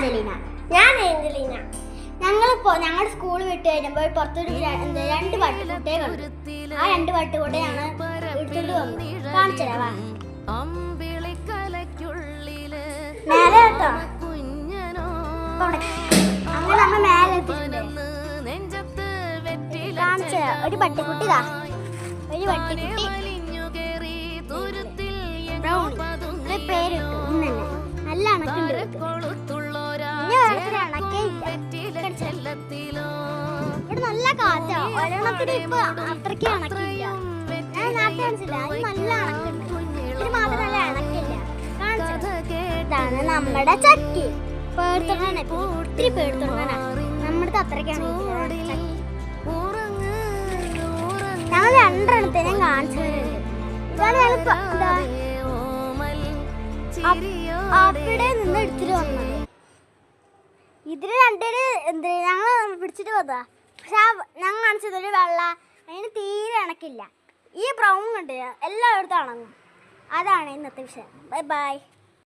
Angelina. ഞാൻ Angelina. ഞങ്ങളുടെ school വിട്ട് കഴിഞ്ഞപ്പോൾ പുറത്തൊരു 2 പട്ടുകുട്ടിയെ കണ്ടു. ആ 2 പട്ടുകുട്ടിയെ ഞങ്ങൾ എടുത്തോണ്ട് വന്നു. കാണിച്ചരാ നേരെ കേട്ടോ. അങ്ങനെ നമ്മ മേലെ കാണിച്ച ഒരു പട്ടിക്കുട്ടി പേരിട്ടു. ഇന്നെ നല്ല അണക്കുണ്ട്. ഇവിടെ നല്ല കാറ്റാ. ഒരെണ്ണത്തിന് ഇപ്പൊ അത്രയ്ക്ക് അണക്കില്ല. ഞാൻ നേരത്തെ കാണിച്ചില്ല, അത് നല്ല അണക്കുണ്ട്. ഇതിന് മാത്രം നല്ല അണക്കില്ല. ഇതാണ് നമ്മുടെ ചക്കി. പേടുത്തോണ്ടാണ്, ഒത്തിരി പേടുത്തോണ്ടാണ്. നമ്മുടെ അത്രയ്ക്കാണ്. ഞങ്ങൾ 2 എണ്ണത്തിനും കാണിച്ചു തരുന്നുണ്ട്. ഇതാണ് അവിടെ നിന്ന് എടുത്തിട്ട് വന്നത്. ഇതിന് 2 ഞങ്ങൾ പിടിച്ചിട്ട് വന്നതാ. പക്ഷെ ഞങ്ങൾ കാണിച്ചതൊരു വെള്ള, അതിന് തീരെ ഇണക്കില്ല. ഈ ബ്രൗൺ കണ്ട് എല്ലായിടത്തും അണങ്ങും. അതാണ് ഇന്നത്തെ വിഷയം. Bye bye.